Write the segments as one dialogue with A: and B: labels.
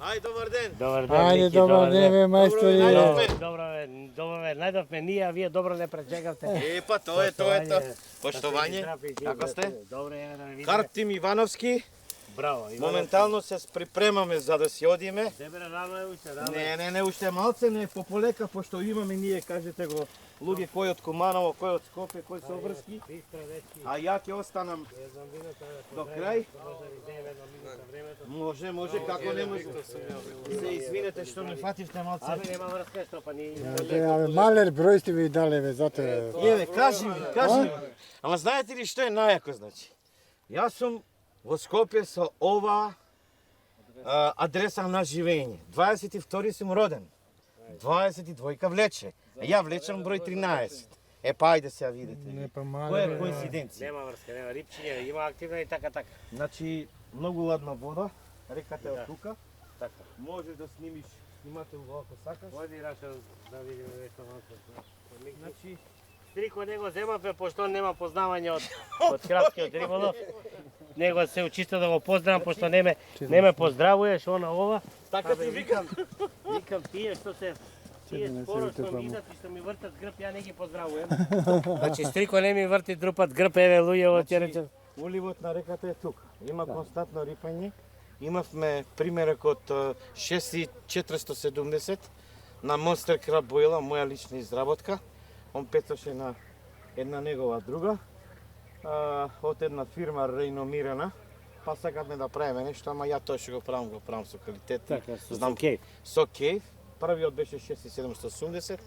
A: Ај, добар ден.
B: Добар ден,
C: Ајде,
B: Мики,
C: добар ден, бе, мајстори.
B: Добро ве, најдовме ние, а вие добро не пречекавте.
A: Епа, тоа е. Поштовање. Како сте?
B: Добре, ја да видиме.
A: Картим Ивановски.
B: Браво.
A: Моментално се припремаме за да си одиме.
B: Дебре, рано е уште, рано.
A: Не, уште малце, не, пополека, пошто имаме ние, кажете го, луѓе кои од Куманово, кои од Скопје, кои се обрски. А ја ќе останам до крај. Може, како не може. Се извинете што не фативте малце.
B: Абе, нема врска, што па ни...
C: Малер број сте ви дале, бе, затоа.
A: Еве, кажи ми. Ама знаете ли што е најако, значи? Јас сум во Скопје со ова адреса на живење. 22 сум роден. 22 влече. А ја влечам број 13. Па ајде се ја видите.
C: Не, па
A: Која е
C: малер.
A: коинциденција?
B: Нема врска, нема рипчиње, има активна и така.
A: Значи, многу ладна вода. Реката е од тука.
B: Така.
A: Можеш да снимиш, снимате го ако сакаш.
B: Оди, Раша, да видиме нешто малко.
A: Значи,
B: Стрико него земавме, пошто нема познавање од крапскиот риболов. Него се учисто да го поздравам, пошто не ме поздравуваш, ова.
A: така ти викам.
B: Викам тие што се споро што ми идат и што ми вртат грб, ја не ги поздравувам. Значи Стрико не ми врти друпат грб, еве луѓе ќе речат.
A: Уливот на реката е тука. Има константно рипање. Имавме примерок од 6470 на Monster Crab Boil, моја лична изработка. Он пецаше на една негова друга, од една фирма реномирана. Па сакавме да правиме нешто, ама ја тоа што го правам со квалитет.
B: Така,
A: Знам
B: окей.
A: со кейф. Првиот беше 6780.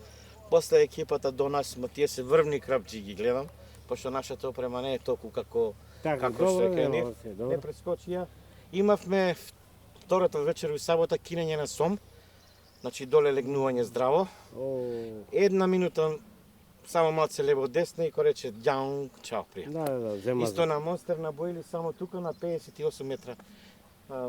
A: После екипата до нас, тие се врвни крапџи ги гледам, пошто нашата опрема не е толку како што е кај нив. Не прескочија. Имавме втората вечер и сабота кинење на сом. Значи доле легнување здраво. Една минута само малце лево десно и кој рече ѓаун, чао пријател.
B: Да, зема.
A: Исто на Монстер на Боили, само тука на 58 метра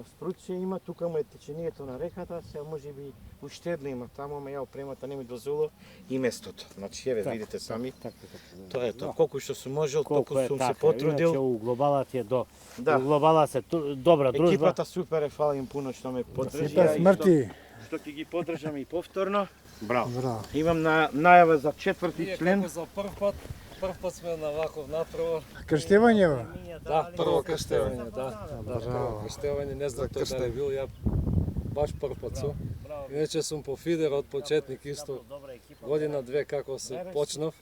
A: спруче има, тука му е течението на реката, се може би уштедно има таму, ама ја опремата не ми дозволува и местото. Значи еве видите сами. Тоа е тоа. Колку што сум можел, толку сум се потрудил.
B: Иначе у глобалат е до.
A: Да.
B: У глобала се добра дружба.
A: Екипата супер е, фала им пуно што ме поддржи.
C: Сите смрти.
A: Што ќе ги поддржам и повторно.
B: Браво.
A: Имам најава за четврти член.
D: Како за прв пат сме на ваков натпревар.
C: Крштевање, бе.
D: Да, прво крштевање, да.
C: Браво.
D: Крштевање, не знам тој дали бил, ја баш прв пат сум. Иначе сум по фидер од почетник исто. Година две како се почнав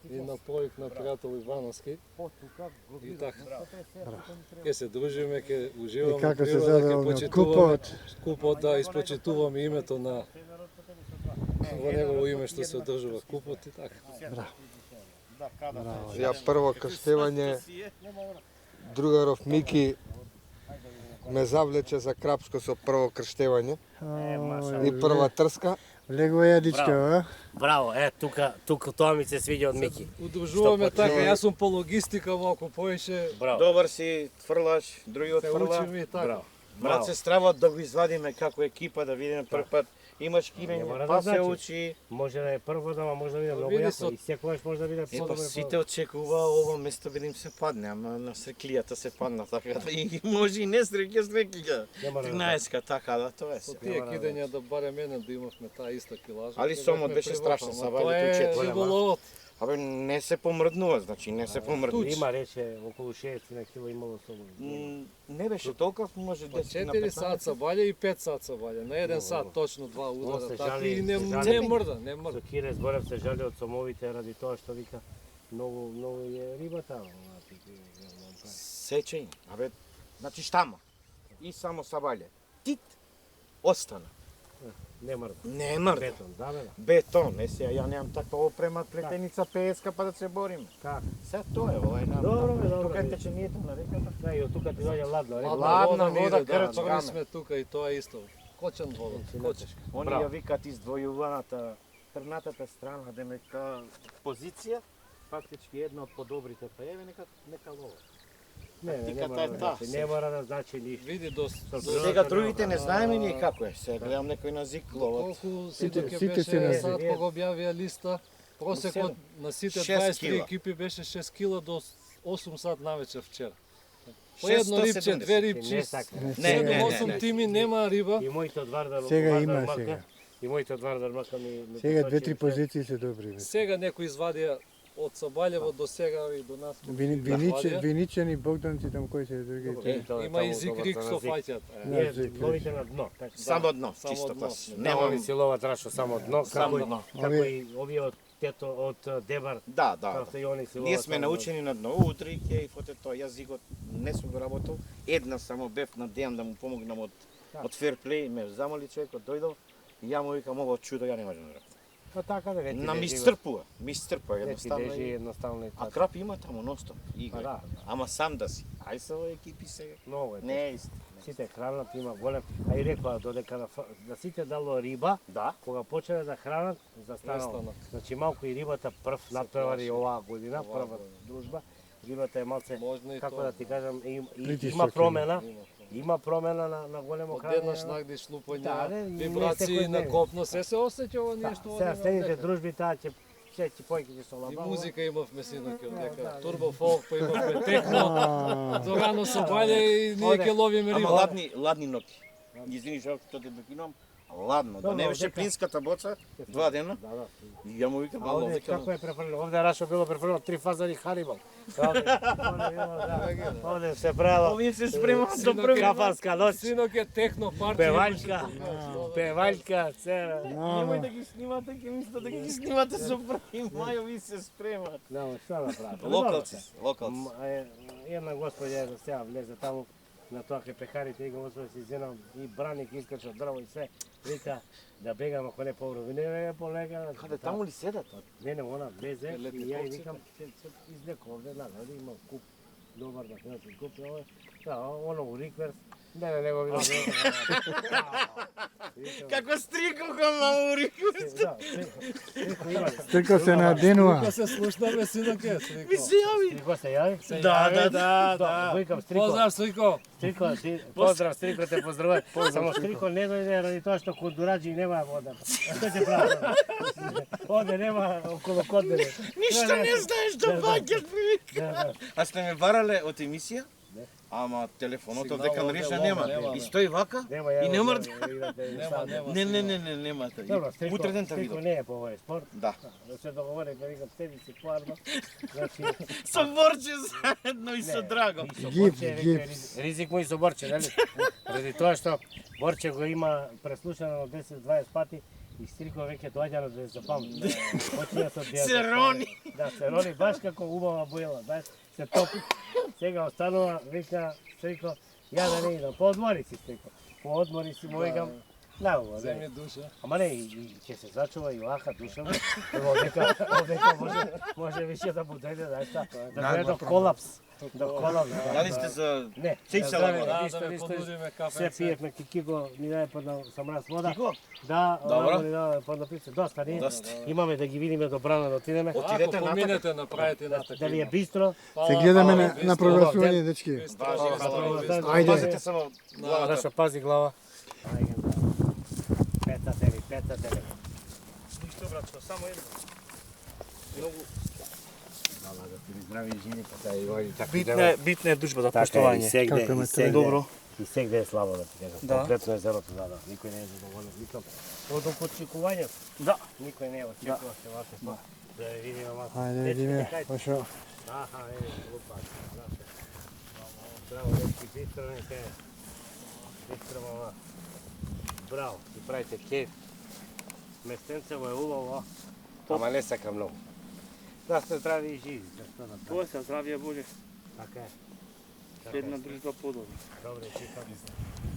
D: и на проект на пријател Ивановски. И така. Ке се дружиме, ке уживаме.
C: И како се
D: природа, ке
C: зове
D: почитуваме
C: купот?
D: Купот, да, испочитуваме името на во негово име што се одржува купот и така.
E: Ја прво крштевање, другаров Мики ме завлече за крапско со прво крштевање и прва трска.
C: Лего јадичка, бе.
B: Браво, тука тоа ми се свиѓа од Мики.
D: Удружуваме така, јас сум по логистика малку поише.
B: Браво.
A: Добар си, тврлаш, другиот
D: Се
A: фрла.
D: учиме и така.
B: Браво.
A: Братце, стравот да го извадиме како екипа, да видиме прв пат. Имаш
B: Не
A: кинење,
B: мора
A: па
B: да
A: се
B: значи.
A: учи.
B: Може да е прво, да може да биде многу
D: Види
B: јако
D: со-
B: и секогаш може да биде
A: Епа,
B: подобро.
A: сите очекува ово место да им се падне, ама на среклијата се падна, така да и може и не среќа.
B: Не мора да
A: 13-ка, така да, тоа е
D: Со
A: се.
D: тие кидења да барем мене да имавме таа иста килажа.
A: Али сомот беше страшен, са валите
D: Тоа е
A: учетвора.
D: риболовот.
A: Абе, не се помрднува, значи, не се помрднува.
B: Има рече околу 60 на кило имало собо.
A: Не беше толков, може
D: По
A: 10 на
D: 4
A: 15.
D: сат са балја и 5 сат са балја. На 1 сат точно 2 удара.
B: се
D: Така
B: жали-
D: и не
B: се жали.
D: не мрда, не мрда.
B: Со Кире зборев се жали од сомовите ради тоа што вика многу е рибата.
A: Сечење, абе, значи штама. И само сабале. Тит, остана.
B: Не мрда.
A: Не мрда.
B: Бетон, да бе.
A: Бетон, ја немам таква опрема, плетеница песка па да се бориме.
B: Как?
A: Се тоа е, ова е на...
B: Добро, бе, добро.
A: Тука е течението на реката.
B: Да, и од тука ти доаѓа ладно, не?
A: Ладна
D: ми
A: вода,
D: иде, да,
A: крчкаме.
D: први сме тука и тоа е исто. Кочен вода, кочешка.
A: Они ја викаат издвојуваната трнатата страна, демека позиција, фактички една од подобрите, па еве нека лова.
B: Не,
A: Тактиката е таа.
B: не мора да значи ништо.
D: Види до
A: Сега другите не знаеме ние како е. Сега гледам некој на зик ловат.
D: колку
C: Сите
D: сите
C: се
D: беше
C: не
D: сад кога објавија листа. Просекот на сите
A: 6
D: 23
A: кила.
D: екипи беше 6 кила до 8 сат навечер вчера. По едно рибче, 2
B: Не
D: рибчи,
B: сака.
A: Не,
D: 7-8 тими нема риба.
B: И моите од Вардар
C: Сега
B: Вардар
C: има,
B: Мака,
C: сега.
B: И моите од Вардар Мака ми
C: Сега
B: посочи
C: 2-3 позиции се добри. бе.
D: Сега некои извадија од Сабаљево до сега и до нас.
C: Виничани, Богданци, там кои се други.
D: Има и зикрик што фаќат.
B: Ние ловите на дно, така.
A: Само дно,
D: Само
A: чисто
D: дно.
A: класично.
B: Нема
A: Нема
B: ни се ловат рашо само дно,
A: Само
B: како
A: дно.
B: како и овие од тето од Дебар,
A: Да,
B: како
A: да.
B: и они се ловат.
A: Ние сме
B: само
A: научени на дно. Утре ќе и фоте тоа јазикот не сум го работел. Една само бев на Дејан да му помогнам од Fairplay, ме замоли човекот, дојдов и ја му вика мога од чудо, ја не можам да работам.
B: Па така да
A: На ми стрпува
B: Едноставно
A: едноставно.
B: едноставно и
A: А
B: така.
A: крап има таму носто,
B: Па
A: игра.
B: да,
A: Ама сам да си. Ај се во екипи сега.
B: многу е.
A: Не е истина.
B: Сите хранат, има голем. А и рекоа додека да сите дало риба,
A: Да.
B: кога почне да хранат, застанало.
D: Престанат.
B: Значи малку и рибата прв натпревари оваа година,
D: Оваа
B: прва
D: година.
B: дружба. Рибата е малце,
D: Можно и
B: како
D: тоа.
B: да ти кажам,
C: Притисок
B: има
C: има.
B: промена, има промена на големо
D: Од
B: хранење.
D: еднаш нагдиш лупање,
B: Да, не, и не
D: вибрации
B: секој
D: на
B: ден.
D: копно, се осеќа ова
B: Да,
D: нешто.
B: сега
D: одиме
B: следните
D: одека.
B: дружби таа ќе ќе појки ќе се
D: И
B: лаба.
D: музика имавме синоќа од дека.
B: да.
D: Турбо фолк, па имавме техно. До рано Сабаље и ние
B: Оде.
D: ќе ловиме
A: Ама
D: риба.
A: ладни ноки. Извини што те бекинувам. Ладно, да
B: Добро,
A: не беше
B: дека-
A: плинската боца 2 дена.
B: Да, да.
A: И ја му викам,
B: А
A: ало,
B: овде
A: викам.
B: како е префрлено? Овде Рашо било префрлено 3 фазани Харибал. Овде се правило
A: Овие се спремаат до
D: Синоќа-
A: први.
B: кафанска ноќ,
D: Синоќа техно парти.
B: певаljка, певаljка, се.
A: Немој да ги снимате, ќе мислите да ги снимате со први мај, овие се спремаат.
B: Нема што да прават.
A: Локалци, локалци.
B: Една господја за сега влезе таму на тоа кај пехарите и го освои си зенам и браник искача од дрво и се. Вика да бегам ако не поврови. Не, полека.
A: Каде таму ли седат?
B: Не, она влезе и
D: Летни
B: ја и
D: ковци.
B: викам се излеко овде, да има куп добар да финансен куп и ова. Да, оно у Рикверс. Не го видам.
A: Како стриков го маури.
B: Да, има.
C: Стрико се наденува.
D: Кога се слушнаме синоќе,
A: Ми се јави.
B: Стрико се јави?
D: Се
A: Да,
D: јави.
A: да.
B: Викам Стрико.
D: Поздрав Стрико.
B: Стрiko, pozdrav, Striko te pozdravlja. Samo Striko ne dođe radi toga što kod Durađi nema voda. Što će pravi? Ovdje nema okolo kod mene.
A: Ништо не знаеш до бакер привик.
B: Da, da.
A: А сте ме барале од емисија?
B: Не.
A: Ама телефонот
D: Сигнал
A: дека
D: овде
A: мрежа
D: лома,
A: нема.
D: нема,
A: И
D: да.
A: стои вака
B: Nema
A: и
B: ja.
A: не мора.
D: Нема.
A: Не, нема.
B: Dobro, Striko,
A: Утреден те
B: Striko
A: видов.
B: nije po ovaj sport.
A: Да.
B: Da se dogovore da vikam tebi si kvarno. Znači,
A: Со Борче заедно и со Драго.
C: Гипс,
B: Rizik mu i su Borče, ne li? Radi toga što Borče го ima preslušano 10-20 pati i Striko već je dođano da je zapamti. Počinje se odbijati.
A: Се рони.
B: Da, se roni baš kako ubava bojela, baš se topi. Сега останува, вика Striko, ja da ne idem, po odmori si Striko. Po odmori si mu vikam, da ovo,
D: Земи
B: ne.
D: душа.
B: Ама не, и ќе се зачува и лаха душа. Овдека може више да му дојде, знаеш šta, да дојде до колапс. До колапс.
A: Дали сте за
B: Не,
A: Цик се
B: здраве,
A: лагода.
B: ништо,
D: Да ме
B: ништо.
D: понудиме
B: Се
D: кафенце.
B: пиевме кикико, ни даде подна сам раз вода.
A: Кико?
B: Да,
A: Добро.
B: ни даде подна пица. Доста ни.
A: Доста.
B: Имаме да ги видиме до брана да отидеме.
A: Отидете
D: Ако
A: натака.
D: поминете, направете натака.
B: Дали е бистро?
C: Се гледаме на прогласување, дечки.
A: Ајде.
C: Ајде.
A: Пазите само главата.
B: Раша, пази глава. Ајде. Пета дели. Ништо, братко, само едно. Многу Мала да ти здрави жени, па тај води така.
F: Битна е дружбата,
B: Така е,
F: поштовање.
B: и сегде,
C: Како ме
B: и сегде.
F: Добро.
B: И сегде е слабо да ти кажам.
F: Да.
B: Конкретно е зерото, да. Никој не е задоволен. Викам, од почекување.
F: Да.
B: Никој не е очекува се вака што. Да ја видиме малку.
C: Ајде, видиме, пошо.
B: Аха, глупак. Браво, дечки, бистро не се. Бистро, мама. Браво, си правите кеф. Местенцево е убаво, ама не сака многу. Да сте здрави и живи, зашто да
F: Тоа се здравје боле.
B: Така е.
F: Една дружба подобна.
B: Добре, читам.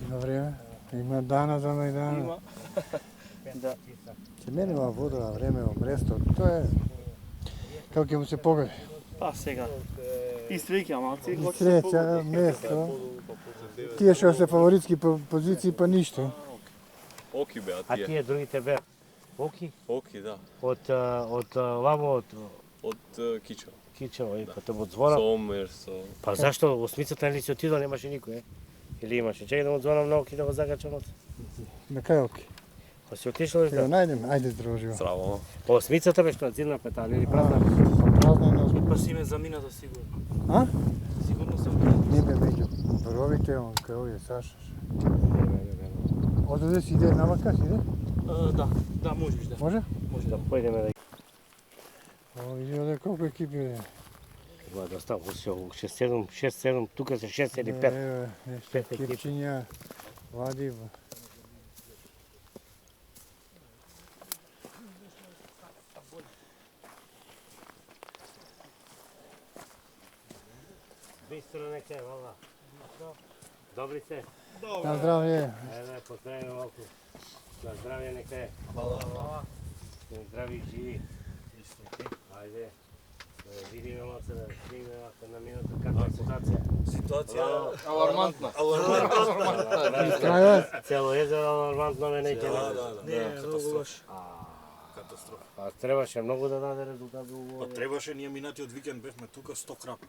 C: Има време. Има дана за најдана.
F: Има. Да.
C: Ќе менува вода на време во место. Тоа е како ќе му се побере.
F: Па сега. И среќа малци.
C: И среќа, место. Тие што се фаворитски позиции, па ништо.
G: Оки бе,
B: А тие другите бе? Оки?
G: Оки, да.
B: Од Лаво, од
G: Од Кичо.
B: Кичево и потом од Звона.
G: Сомер, со...
B: Па зашто осмицата ли си отидо, немаше никој, е? Или имаше? Чекај да му звонам на Оки да го закачам од.
C: На кај оки?
B: Па си отишол
C: Ќе го
B: да.
C: најдеме, ајде здраво живо.
G: Здраво.
B: Па осмицата беше на зидна петали или празна?
C: Празна на
F: Па си ме замина да сигурно.
C: А?
F: Сигурно сам.
C: Не бе меѓу бровите, он кај овие Саша. Ододе си иде на вака, си иде?
F: Да, можеш да.
C: Може?
F: Може
B: Да појдеме да
C: О, иде оде колку екипи иде.
B: Тоа доста, 6-7, тука се 6 или 5.
C: Еве, нешто,
B: Пет екипи.
C: Кепчиња, Влади.
B: Бистро нека е, вала. Добри се.
C: На здравје.
B: Ајде, поздравиме малку. На здравје нека е. Хвала. Здрави и живи. Ајде. Да видиме малце, да стигнеме на минута каква е ситуација.
G: Ситуација
D: Алармантна.
C: Крајот.
B: Цело езеро алармантно ме неќе.
G: Не, многу лош. Катастрофа.
B: А требаше многу да даде резултат во
H: Па
B: ово.
H: требаше, ние минатиот викенд бевме тука 100 крапа.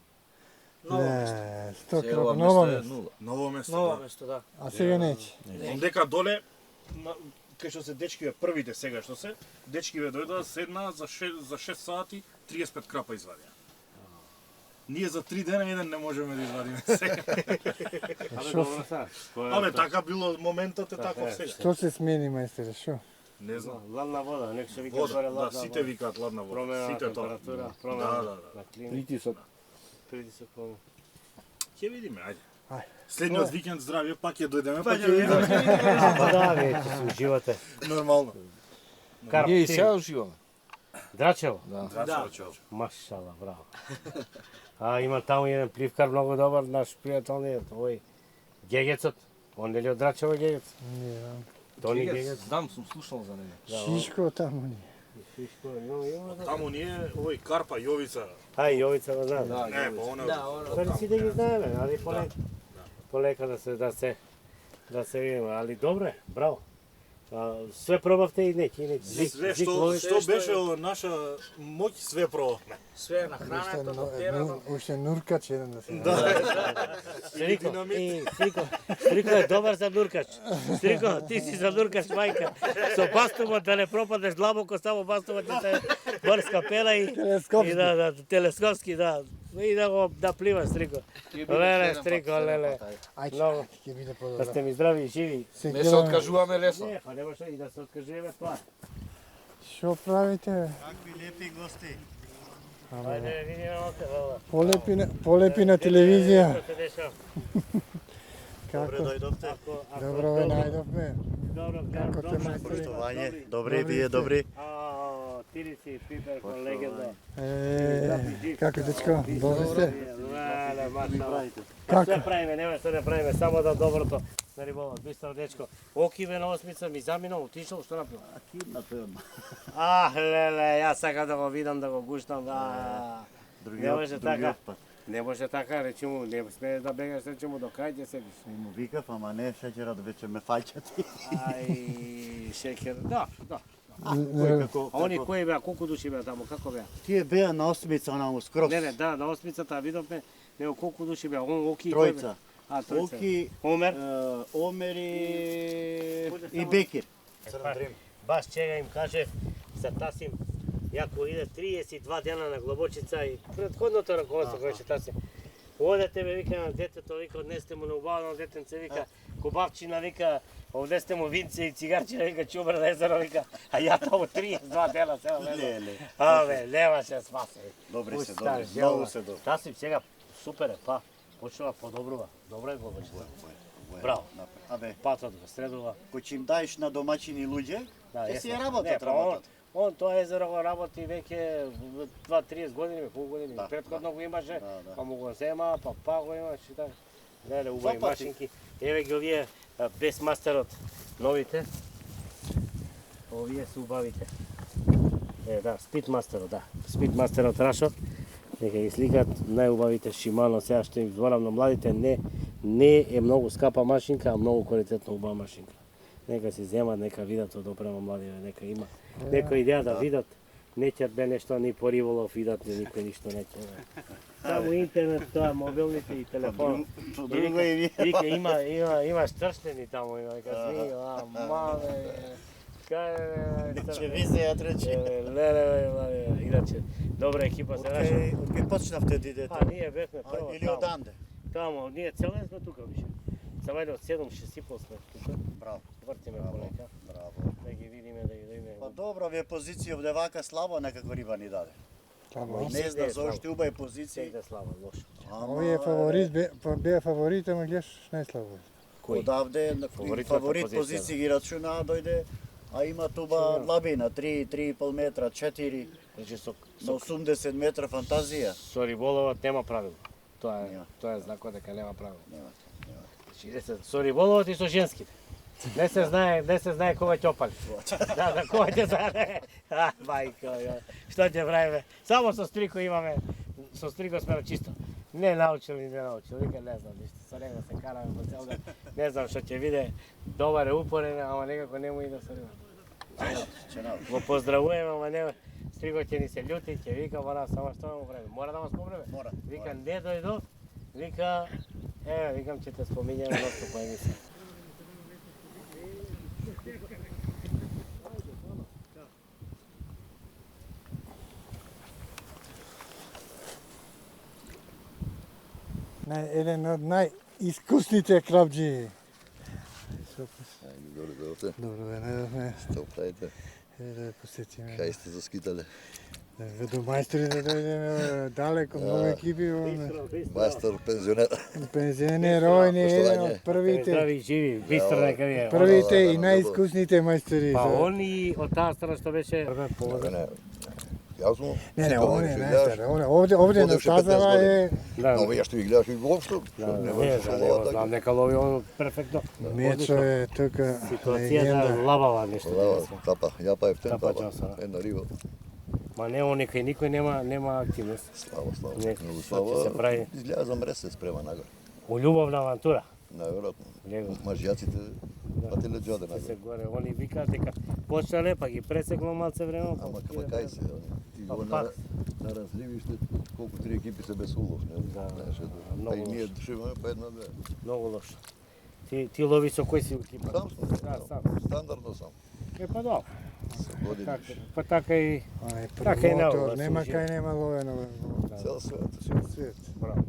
C: Не, 100
G: Сега ова
C: крапа,
G: место
C: ново
G: е
C: место.
G: нула.
H: Ново место.
F: Ново
H: да.
F: место, да.
C: А сега неќе.
H: Ондека доле, кај што се дечкиве првите сега што се, дечкиве дојдоа, седнаа за 6 сати, 35 крапа извадија. Ние за 3 дена еден не можеме да извадиме сега.
B: Абе, добро са.
H: Абе, така било, моментот е таков сега.
C: Што се смени, мајстере, шо?
H: Не знам.
B: Ладна вода, нека се вика
H: Вода,
B: горе
H: да,
B: ладна
H: сите
B: вода.
H: викаат ладна вода.
B: Промена на
H: Сите тоа.
B: температура,
H: Да,
B: промена
H: да, да.
B: на климат.
C: Притисок.
B: Притисок промена.
H: Ќе видиме, ајде.
C: Ајде.
H: Следниот викенд здравје, пак ќе дојдеме, пак ќе видиме.
B: Па да, вие ќе се уживате.
H: Нормално.
B: Карп,
D: Ние и
B: ти,
D: сега уживаме.
B: Драчево?
H: Да.
B: Машала, браво. А има таму еден пливкар многу добар, наш пријателниот, овој Гегецот. Он нели од Драчево Гегец?
C: Не, знам.
B: Тони Гегец.
D: Знам, сум слушал за него.
C: Шишко таму ни.
B: Шишко, има да.
H: Таму ние, овој Карпа, Јовица.
B: Ај, Јовица го знам.
H: Не, па она.
B: Дали сите ги знаеме, али полека да се видиме, али добре, браво. Све пробавте и неќе.
H: Све што беше од наша моќ, све пробавме.
F: Све на храната, до терено.
C: Уште нуркач еден да се.
B: Стрико, Стрико е добар за нуркач. Стрико, ти си за нуркач, мајка. Со бастумот да не пропадеш длабоко, само бастумот ќе се морска пела и
C: Телескопски.
B: и да телескопски, да. И да пливаш, Стрико. Леле, Стрико, леле.
C: Ајде,
B: Много.
C: ќе биде
B: Да
C: подобро.
B: сте ми здрави и живи.
C: Се
D: Не се
C: гледаме.
D: откажуваме лесно.
B: Не, па не може и да се откажеме тоа.
C: Што правите, бе?
B: Ајде, видиме оте, вала.
C: Полепи на телевизија.
B: Што се дешава?
C: Како?
B: Ако
C: Добро ве најдовме.
B: Добро,
C: Како те
B: добро,
C: мајстори?
I: Добри, вие добри.
B: Ти си Пипер, легенда.
C: Како дечко, добри сте?
B: Леле, машала.
C: Како?
B: Sve pravime, nema što ne pravime, samo da dobrото на риболов. Бистро дечко. Окиве на осмица ми заминал, отишол, што направил? Леле, јас сакам да го видам, да го гуштам. Не може така. Не може така, речи му, не смееш да бегаш, речи му, до крај ќе седиш.
I: Му викав, ама не шеќерот веќе ме фаќати.
B: Ај, шекер, да.
I: Како,
B: Они кои беа, колку души беа таму, како беа?
I: тие беа на осмица, онаму скрос.
B: Не, да, на осмицата видовме, него колку души беа, он Оки.
I: Тројца.
B: Тројца.
I: Оки,
B: Омер.
I: Омер и Бекир.
B: Баш чега им каже, за Тасим, јако иде 32 дена на Глобочица и предходното раководство кое ќе Тасим. Одете ме вика на детето, вика однесете му на убавно детенце, вика кубавчина, вика овде сте му винце и цигарчина, вика чубар на езеро, вика, а ја таму 32 дена сега
I: Леле.
B: Абе, нема се спасе.
I: Добри се,
B: Пуста,
I: добри.
B: жела.
I: Многу се добри.
B: Тасим сега супер е, па почнува подобрува. Добра е Глобочица. Браво.
I: Абе,
B: Патот го средува.
I: кој ќе им даеш на домаќини луѓе, ќе си ја работат
B: Не,
I: работат.
B: Он тоа езеро го работи веќе 2-30 години, колку години.
I: Да,
B: Претходно го имаше,
I: да.
B: па му го зема, па го имаш и така. Леле, убави
I: Два пати.
B: машинки. Еве ги овие без мастерот новите. Овие се убавите. Да, Speedmasterот, да. Speedmasterот Рашот. Нека ги сликат најубавите Shimano, сега што им зборам на младите, не е многу скапа машинка, а многу квалитетно убава машинка. Нека си земат, нека видат од опрема младиве, нека има некоја идеја да видат, неќат бе нешто ни по Риволов видат, ни никој ништо неќе. Само интернет, тоа, мобилните и телефон.
I: Друго и вие.
B: Вика, има штршнени таму, има нека сми, мале,
I: Ќе визеат речи.
B: Леле, иначе, добра екипа се наша.
I: Од кај почнавте да идете?
B: Па ние бевме прво
I: Или
B: таму.
I: оданде?
B: Тамо, ние целе сме тука више. Завајде од 7-6,5 сме тука.
I: Браво.
B: Вртиме
I: Браво.
B: полека.
I: Браво.
B: Да ги видиме, да ги видиме.
I: Па добро ви е позиција овде вака слабо, некако риба ни даде.
C: Слабо.
I: Не знам зошто убави позиција.
B: Сега слава, лошо.
C: Овие фаворит беа фаворит, ама гледаш најслабо.
B: Кој?
I: Одавде
B: Фаворитната
I: фаворит
B: позиција,
I: позиција ги рачуна, дојде, а има туба длабина, 3,5 метра, 4,
B: Значи
I: на 80 метра фантазија.
B: со риболовот нема правило.
I: Нема.
B: Тоа е знакот дека нема правило.
I: Нема.
B: Значи со риболовот и со женските. Не се знае кога ќе опали. Да, кога ќе знае. Мајко, ја. Што ќе правиме? Само со стрико имаме, со стрико сме на чисто. Не научили, вика не знам ништо. Со него се караме по цел ден. Не знам што ќе биде. Добар е упорен, ама некако не му иде со риба. Го поздравуваме, ама не. Стриго ќе ни се љути, ќе вика мора само што да му правиме. Мора да му спомнеме.
I: Мора.
B: Вика не дојдов. Вика викам ќе те спомињаме ноќу по емисија.
C: Еден од најискусните крабџи. Добро ве најдовме.
J: Што правите?
C: Да посетиме.
J: Кај сте заскитале?
C: До мајстори да дојдеме далеко, многу екипи.
J: Мајстор, пензионер.
C: Пензионер, ој не е еден од првите.
B: Здрави живи, бистро нека ви е.
C: Првите и најискусните мајстори.
B: Па они од таа страна што беше поводен.
J: Јас сум.
C: Не, он е најстар. Овде на Стазава е...
J: Но овие што ги гледаш и воопшто.
B: Не, знам нека лови он перфектно.
C: Мечо е тука
B: Ситуацијата лабава нешто.
J: Тапа, ја па ефтен
B: Тапа
J: тапа.
B: часара.
J: Една риба.
B: Ма не, он никој нема активност.
J: Слава, слава.
B: Не,
J: Многу
B: што ќе се
J: слава.
B: прави?
J: Изгледа за мрез се спрема нагоре.
B: У љубовна авантура.
J: Најверојатно.
B: Него.
J: Мажјаците патиле џоде
B: Се
J: нагоре.
B: горе, они викаат дека почнале, па ги пресекло малце време.
J: Ама кај се, ти
B: Па
J: го
B: пак.
J: на разливиште, колку три екипи се без улов, не?
B: Да,
J: Знаеш,
B: многу
J: па и ние
B: лошо.
J: душеваме па една-две.
B: Многу лошо. Ти лови со кој си екипа?
J: Сам сум.
B: Да, сам.
J: Стандардно сам.
B: Па добро.
J: Со години.
B: Па така и
C: Онај
B: Така и
C: промотор,
B: наува,
C: нема
B: служи.
C: кај нема ловено во
J: Цел свет.
C: свет.
B: браво.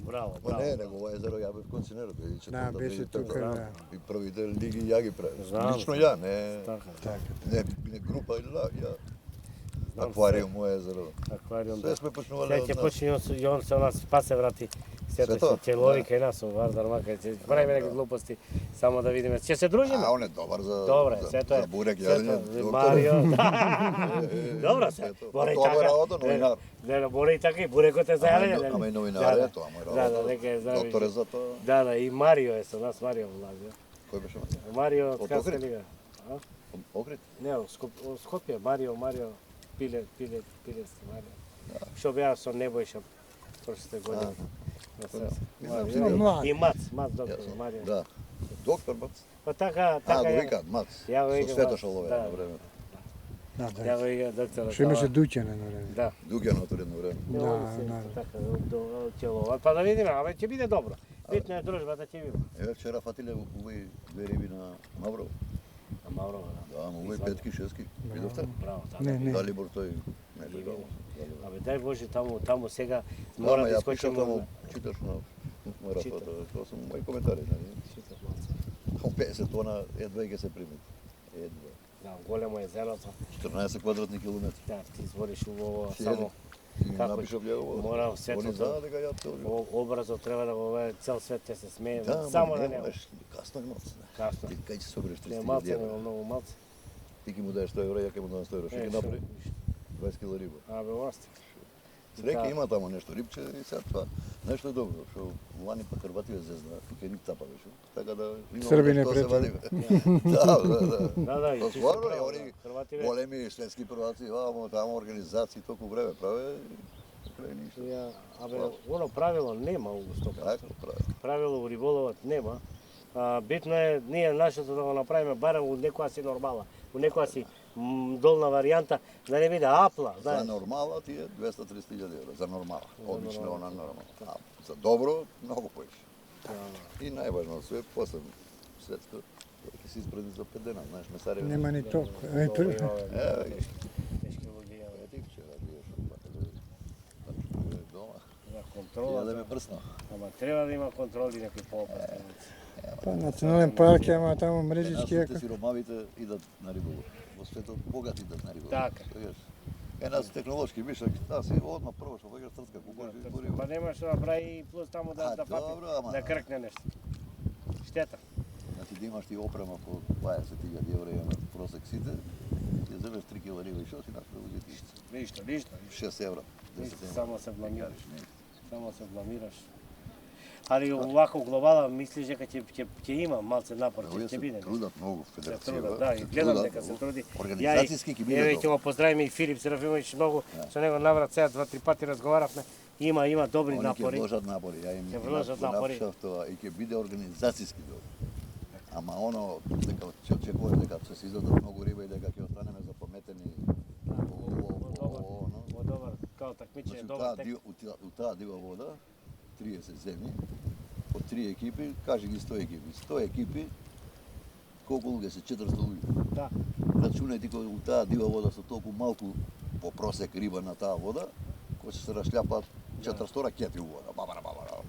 B: Браво,
J: Ма не,
B: браво.
J: него ова езеро ја бев конценер, бидејќи
C: Да, беше тука, да.
J: И првите лиги ја ги правев.
B: Знам.
J: Лично ја, не
B: Така,
J: не група или ја.
B: Знам
J: Аквариум моје езеро.
B: аквариум.
J: Све сме почнувале
B: Сега
J: од
B: ќе
J: нас.
B: почне и он се нас па се врати. Сето
J: Свето?
B: ќе лови
J: Да.
B: кај нас во Вардар мака ќе правиме некои глупости само да видиме. Ќе се дружиме.
J: А, он е добар за
B: Добре,
J: за-
B: сето е.
J: за бурек
B: Сето,
J: јадење. доктор.
B: Марио. Добро се.
J: Сето.
B: Мора и
J: Тоа му е
B: така.
J: работа, новинар.
B: Не, мора и така и бурекот е за јадење.
J: Ама и новинар е, тоа му е
B: Да,
J: работа.
B: нека е за.
J: Доктор е за тоа.
B: Да, и Марио е со нас, Марио влази.
J: Кој беше?
B: Марио
J: Од
B: од Каска
J: Охрид?
B: лига.
J: Окрит?
B: Не, од Скопје, Марио, Пилевски, Марио. Што беа со Небојша прошлите години. На се.
J: Знам,
B: Марио.
C: млад.
B: И Мац доктор,
J: Јас.
B: Марио.
J: Да. Доктор Мац.
B: Па така,
J: А,
B: така
J: го
B: ја.
J: викаат Мац.
B: Ја го
J: Со
B: викам
J: Светоша
B: Мац,
J: лове
B: да.
J: едно време.
C: Да,
B: Ја
C: да.
B: го вика доктор.
C: Што имаше Дуќан едно време.
B: Да.
J: Дуѓан од едно време.
B: Не,
C: Да,
B: они се
C: да.
B: така до ќе па да видиме, абе ќе биде добро. Битно е дружбата ќе биде.
J: Еве вчера фатиле увој две риби на Мавро.
B: На Маврова, да.
J: Да, ама увој петки, шестки. Видовте?
B: Браво,
C: Не,
B: да.
C: не.
J: Далибор тој не гледал.
B: Абе дај Боже таму сега
J: Мора
B: мора да
J: ја
B: искочиме.
J: пишав таму, читаш на марафата, тоа се мои коментари, нели?
B: Читав малце.
J: О 50 тона едва ќе се примат. Едва.
B: Да, големо е зеното.
J: 14 квадратни километри.
B: Да, ти збориш убаво
J: Си
B: само
J: И ми
B: Како
J: напишав ја ово.
B: мора
J: Они
B: светото.
J: знаат дека ја цел живот.
B: Образот треба да го веде цел свет ќе се смее.
J: Да,
B: само
J: ама
B: да не.
J: немаш, касно е малце.
B: Касно.
J: Ти кај ќе се собереш
B: Не
J: 300
B: малце,
J: евра?
B: не многу малце.
J: Ти ќе му даеш 100 евра, ја ќе му дам 100 евра. Што ќе направи? 20 кила риба.
B: Абе, оста.
J: Среќа има таму нешто рибче и сега тоа нешто е добро, што лани па Хрватија зезна, тука ни тапа беше. Така да има
C: Срби не
J: што се
C: пречи.
J: вадиме. Да.
B: Да, да, и
J: Тоа
B: ти си
J: стварно,
B: право,
J: они
B: да. Хрвати бе.
J: големи светски прваци, вамо таму организации толку време праве, прави ништо.
B: Ја, абе, оно правило нема у 100%.
J: Така прави.
B: Правило у риболовот нема. Битно е ние нашето да го направиме барем у некоја си нормала, у некоја си долна варијанта, да не биде апла,
J: За
B: знаеш.
J: нормала ти е 200-300 илјади евра, за нормала. Обично она нормала. А за добро, многу поише. И најважно од све, после светско, ќе се испради за 5 дена, знаеш, месари.
C: Нема ни толку.
J: Еве,
B: Тешки луѓе,
J: ти вчера биеш дома.
B: За
J: Ја
B: контрола.
J: да ме брсна.
B: Ама треба да има контроли некои поопасни.
C: Па национален парк ама таму мрежички
J: Нашите
C: како.
J: сиромавите идат на риболов. Во светот богати идат на риболов.
B: Така.
J: Нас технолошки мишак, си одма прво што ваѓаш трцка кукуруза и по риба.
B: Па нема што направи и плюс таму да
J: Добро,
B: фати,
J: ама-
B: да кркне нешто. Штета.
J: Значи да имаш ти опрема по 20.000 евра на просек сите, ќе земеш 3 кила риба и што си направи узети?
B: Ништо.
J: 6 евра. 10
B: Ништо,
J: евра.
B: само се бламираш.
J: Кажеш, не.
B: Само се бламираш. Али овако глобала мислиш дека ќе има малце напор,
J: Овие
B: ќе
J: се
B: биде.
J: трудат многу
B: Се
J: федерација.
B: трудат, да, и гледам дека се труди.
J: Организацијски ќе биде
B: Еве ќе
J: добро.
B: го поздравиме и Филип Серафимович многу, со него наврат сега 2-3 пати разговаравме. Има добри
J: Они ќе
B: напори.
J: вложат напори, ја им
B: Ќе вложат напори.
J: напишав тоа и ќе биде организацијски добро. Ама оно дека ќе очекуваш дека ќе се изодат многу риба и дека ќе останеме запаметени.
B: Во добар, као такмичење,
J: Значи,
B: добар тек.
J: у таа дива вода, 30 земји, од 3 екипи, кажи ги 100 екипи. 100 екипи, колку луѓе се? 400 луѓе.
B: Да.
J: Рачунајте кој у таа дива вода со толку малку по просек риба на таа вода, кој се рашљапаат 400 ракети у вода, бабара.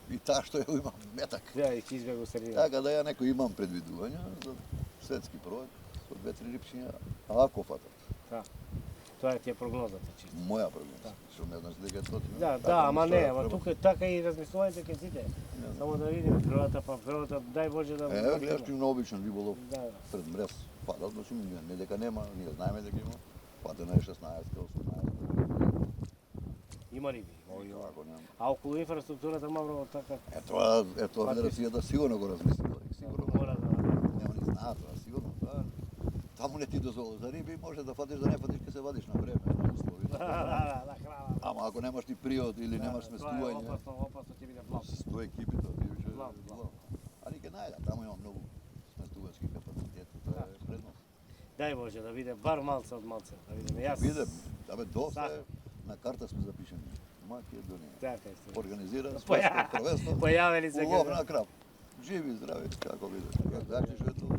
J: И таа што ја има метак.
B: Да, и ќе избега у средина.
J: Така да ја некој имам предвидувања за светски проект со 2-3 рипчиња, ако фатат.
B: Тоа ти е прогнозата чисто.
J: Моја прогноза, што не знаеш дека е точно.
B: Да, ама не, ама тука така и размислувањето ќе сите. Само да видиме природата, па природата дај Боже да.
J: Гледаш ти на обичен риболов
B: Да.
J: пред мрез падат, значи не дека нема, ние знаеме дека има. Паде на 16, 18.
B: Има риби.
J: Ако нема.
B: А околу инфраструктурата мавро така.
J: Тоа федерацијата сигурно го размислила. Сигурно
B: Мора да.
J: нема ни знаат тоа, сигурно тоа. Таму не ти дозволи за риби, може да фатиш да не фатиш, ќе се вадиш на време, на услови.
B: Да, храна.
J: Ама ако немаш ти приод или немаш сместување,
B: Опасно ќе биде благ.
J: 100 екипи тоа ти беше
B: Благ.
J: Али ќе најдат, таму има многу сместувачки капацитети, тоа е предност.
B: Дај Боже да биде бар малце од малце, да видиме. Јас
J: Виде, абе доста
B: Сакам.
J: е, на карта сме запишени. Македонија.
B: така е.
J: Организира
B: Поја-
J: светско првенство.
B: Појавени се
J: Улов
B: каде.
J: на крап. Живи, здрави, како биде. Значи што е тоа?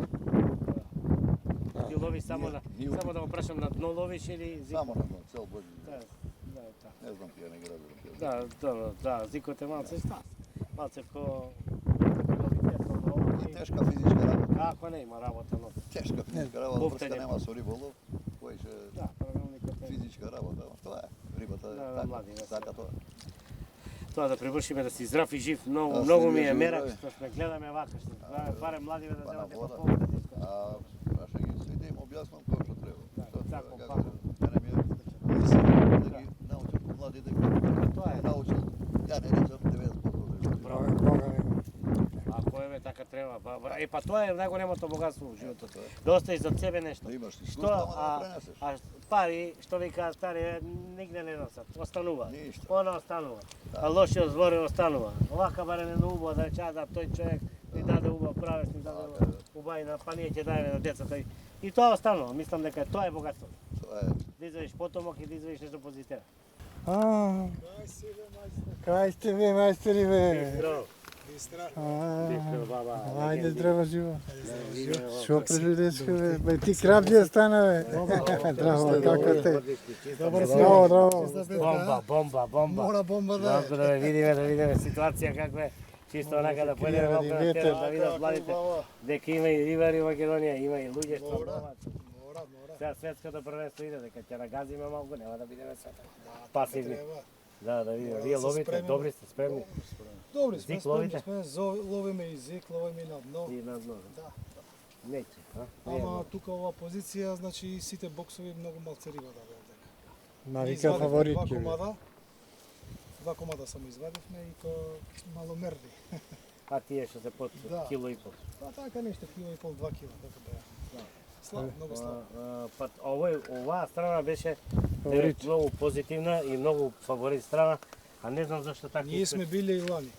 B: Ти ловиш само на
J: Ние-
B: само да го прашам на дно ловиш или зик?
J: Само на дно, цел Божи.
B: Да, да, да.
J: Не знам тие, не ги разбирам. тие.
B: Да, добро, да, зикот е малце стас. Малце ко
J: И тешка физичка работа.
B: Како не има работа, но
J: Тешка физичка работа,
B: Буфтење.
J: врска нема со риболов. Кој ќе
B: да, правилникот е.
J: физичка работа, ама тоа е. Рибата е
B: Да,
J: така,
B: млади, да,
J: сака тоа.
B: Тоа да привршиме да си здрав и жив, многу
J: Да,
B: многу
J: си
B: ми е
J: жив,
B: мерак
J: здрави.
B: што сме гледаме вака што барем младиве да
J: Па на
B: земат како
J: вода.
B: повод да се искажат.
J: А праша ги сите им објаснам кој што треба.
B: Да,
J: Што треба,
B: тако,
J: како
B: пако.
J: треба. Мене ми е мисија да ги научам помладите како
B: Тоа е.
J: научил. Ја не речам 90% да
B: Браво.
C: Бога ми.
B: Ако еве така треба, па тоа е најголемото богатство во животот.
J: Тоа е.
B: Да оставиш за себе нешто.
J: Да имаш
B: Што
J: искуство, ама да го пренесеш.
B: а пари, што вика стари, нигде не носат. Останува.
J: Ништо.
B: Она останува. А лошиот збор останува. Овака барем едно убаво да рече да тој човек ни даде убав правец, ни даде убавина, па ние ќе даде на децата. И тоа останува. Мислам дека тоа е богатство.
J: Тоа е.
B: Да извадиш потомок и да извадиш нешто позитивно.
C: Кај сте ве, мајстери ве?
B: Здраво. Баба.
C: Ајде, здраво живо. Шо преживедешка ве? Бе, ти крабџија стана ве. Здраво, како те? Здраво, здраво.
B: Бомба.
C: Мора бомба да е.
B: Добро да видиме ситуација каква е. Чисто онака да појдеме малку на терен да видат младите дека има и ривари во Македонија, има и луѓе што ловат. Сега светското првенство иде, дека ќе нагазиме малку, нема да бидеме сега пасивни. Да видиме. Вие ловите, добри сте, спремни.
K: Добри сме,
B: Зик ловите?
K: сме, ловиме и зик, ловиме и на дно.
B: И на дно.
K: Да.
B: Неќе,
K: Ама тука ова позиција, значи сите боксови многу малце риба да бе дека.
C: Навика фаворит ќе ви.
K: Два комада само извадивме и то маломерни.
B: А тие што се под
K: Да.
B: кило и пол.
K: Па така нешто, кило и пол, 2 кила, така беа. Слабо, многу слабо.
B: Па оваа страна беше
C: Фаворит.
B: многу позитивна и многу фаворит страна, а не знам зашто така.
K: Ние сме биле и лани.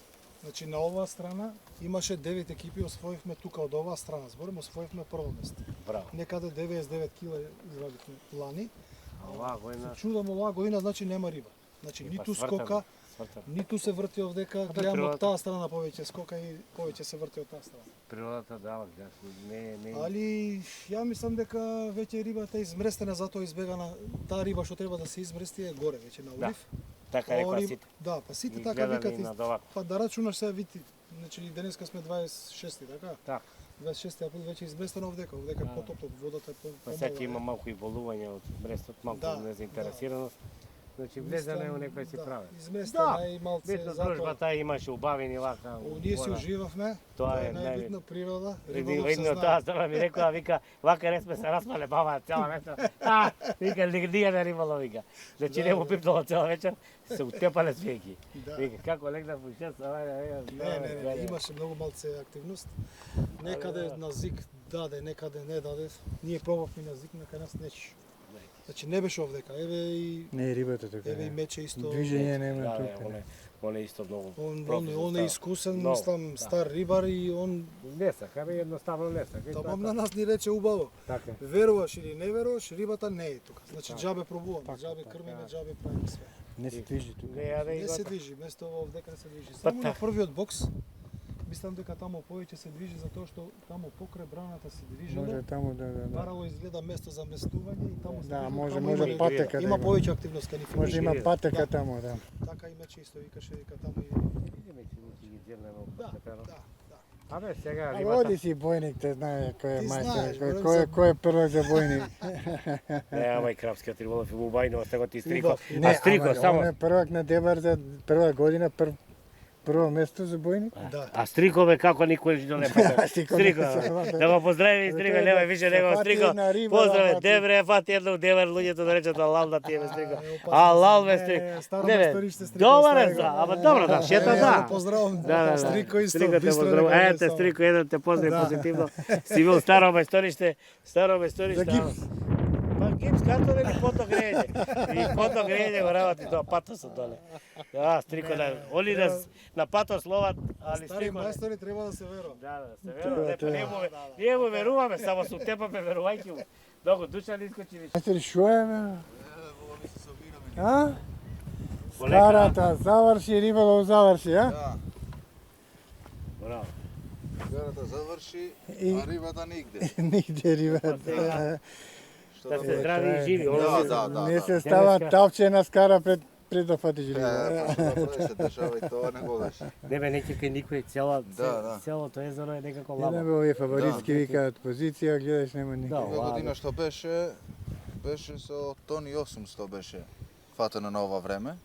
K: Значи на оваа страна имаше 9 екипи, освоивме тука од оваа страна. Зборим, освоивме прво место.
B: Браво.
K: Некаде 99 кила извадивме лани.
B: Оваа година
K: Се чудам оваа година, значи нема риба. Значи
B: И па
K: ниту
B: свртаме,
K: скока,
B: свртаме.
K: ниту се врти овдека,
B: Па,
K: гледам од
B: природата.
K: таа страна повеќе скока и повеќе се врти од таа страна.
B: Природата дава, не.
K: Али ја мислам дека веќе рибата е измрестена, затоа избегана таа риба што треба да се измрести е горе веќе на
B: Да.
K: улив.
B: Така рекоа
K: Они-
B: сите.
K: Да, па сите
B: И
K: така
B: гледани
K: викат.
B: на овако.
K: Па да рачунаш се види, значи денеска сме 26, така?
B: Така.
K: 26 април веќе изместено овдека е потопло, водата е
B: Па сега има малку и болување од Брестот, малку
K: Да,
B: незаинтересираност. Значи влезена е у некој си праве.
K: Изместена е и малце
B: Битно
K: затоа.
B: дружбата имаше убавени вака.
K: Ние си уживавме,
B: Тоа е
K: најбитно природа,
B: Видно
K: риболов се
B: таа
K: знае.
B: страна ми рекоа, вика, вака не сме се распале баба цела вечер. Вика, ние на риболов, вика. Значи не му пипнало цела вечер, се утепале свеки.
K: Да.
B: Вика, како легнав у 6
K: Не, имаше многу малце активност. Некаде на зик даде, некаде не даде. Ние пробавме на зик, на кај нас нечи. Значи не беше овдека, еве и
C: Не, рибата така.
K: еве и мече исто.
C: Движење нема
B: Да,
C: тука.
B: он е исто многу.
K: Он е искусен,
B: Много,
K: мислам,
B: да.
K: стар рибар и он
B: Не сака, бе едноставно не сака.
K: тамам на нас ни рече убаво.
B: Така.
K: Веруваш или не веруваш, рибата не е тука. Значи џабе пробуваме, џабе крмиме, џабе правиме све.
C: Не се движи тука.
B: Не, ја да
K: Не се движи, место овдека не се движи. Само на првиот бокс, мислам дека таму повеќе се движи затоа што таму покрај браната се движело.
C: Може таму да.
K: Барало изгледа место за местување и таму се
C: Да,
K: движело,
C: може
K: таму
C: може
K: има-
C: патека да
K: Има
C: има.
K: повеќе активност кај нив.
C: Може има патека таму, да.
K: Така и мече исто викаше дека таму и да.
B: Абе, сега
C: А
B: рибата.
C: оди си бојник, те знае кој е
K: Ти
C: мајстор,
K: знаеш,
C: кој-
K: број
C: кој
K: за-
C: кој е првак за бојник.
B: Не, ама и крапскиот риболов е убајно, остаго ти стрико.
K: Убав.
B: А стрико само.
C: Он е првак на Дебар за прва година, прво место за бојник.
K: Да.
B: А стрикове како никој жидо не пака.
C: Стрико
B: Стрико.
C: не се вака.
B: Да го поздрави стрико,
C: Тоа е
B: нема
C: да
B: више
C: се
B: него
C: фати
B: стрико.
C: една риба,
B: Поздраве,
C: фати.
B: Девре, фати едно Девер, луѓето да речат алал да ти е стрико.
K: опасно
B: Алал
K: се.
B: ме
K: Не,
B: стрико.
K: старо
B: Не,
K: месториште стрико
B: добар е
K: остави го.
B: за, ама добро да, шета да.
K: Поздравам.
B: Да.
K: Стрико исто,
B: Стрико те
K: бистро
B: поздравувам.
K: да
B: Ете, стрико, еден те поздрави
K: Да.
B: позитивно. Си бил старо месториште,
C: За гипс.
B: Па гипс карто или фотогрејање. И фотогрејање го работи тоа патосот доле. Да, стрико да. Они на патос ловат, али
K: Стари
B: стрико.
K: мајстори треба да се верува.
B: Да, се верува, ние му веруваме, само со тепаме верувајќи му. Долго душа не искочи више.
C: Мајстори, шо е, бе? А? Скарата заврши, риболов заврши, а?
J: Да,
B: Браво.
J: гарата заврши,
C: И-
J: а рибата нигде.
C: Нигде рибата.
J: Што
B: Да
J: да
B: се
J: буде?
B: здрави и живи.
J: Да.
C: Не се става
B: Денеска-
C: тапче на скара пред да фатиш риба.
J: Па што да прави, се дешава и тоа некогаш.
B: Не бе, неќе кај никој,
J: Да.
B: целото езеро е некако
C: Не бе,
B: лаво.
C: овие фаворитски викаат позиција, гледаш нема
B: Да,
C: никај.
J: Оваа година што беше со тони 800 беше фатено на ова време.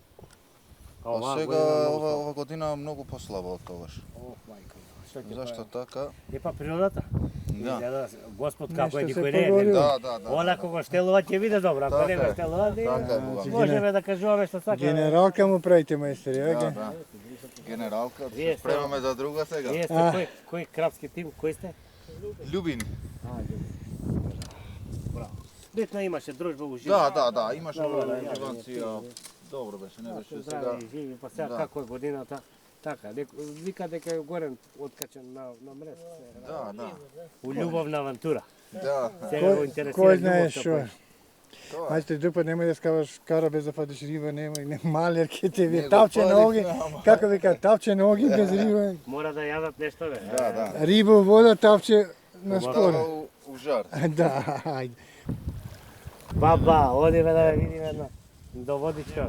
J: А сега ова година многу послабо од тогаш.
B: Ох, мајко, што ќе
J: Зашто
B: правиме?
J: така?
B: Е па природата.
J: Да.
B: Изгледа, Господ како е,
C: Нешто се
B: никој не е.
C: погодило.
B: нели?
J: Да.
B: Она кога штелува ќе биде добро, ако не
J: Така
B: го
J: е.
B: штелува,
J: Така е, Бога.
B: можеме да кажуваме што сакаме.
C: Генералка му правите мајстори,
J: Да,
C: оке?
J: да. Генералка,
B: Вие
J: се спремаме за друга сега.
B: Вие сте кој крапски тим, кој сте?
J: Љубин.
B: Браво. Битно имаше дружба у живот.
J: Да, имаше
B: Да,
J: мотивација. Добро беше, не беше сега.
B: Здрави и живи, па сега
J: Да.
B: како е годината. Така, вика дека е горен откачен на мрез.
J: Да.
B: У љубовна авантура.
J: Да.
B: Сега го интересира
C: Кој знае
B: љубовта,
C: шо?
B: кој.
C: Мајстор, друг пат немој да скаваш кара без да фатиш риба, немој, малер ке те ви
J: Не го
C: тапче на
J: палив,
C: оги,
J: ама.
C: како вика, тапче на оги без риба.
B: Мора да јадат нешто, бе.
J: Да.
C: Риба у вода, тапче на спора.
J: Става у жар.
C: Да, ајде.
B: Баба, одиме да видиме една. До водичка.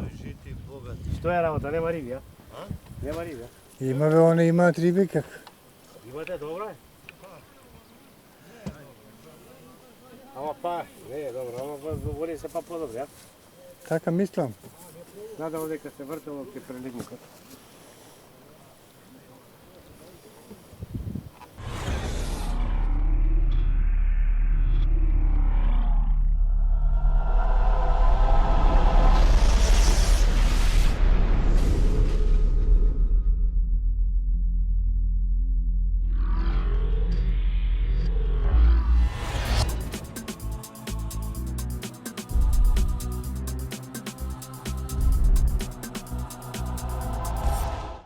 B: Што е работа? Нема риби, а? Нема риби, а?
C: Има бе, они имаат риби како.
B: Имате добро е? Ама па, не е добро, ама говори се па подобри, а?
C: Така мислам.
B: Надам дека се вртело ке прелигникот.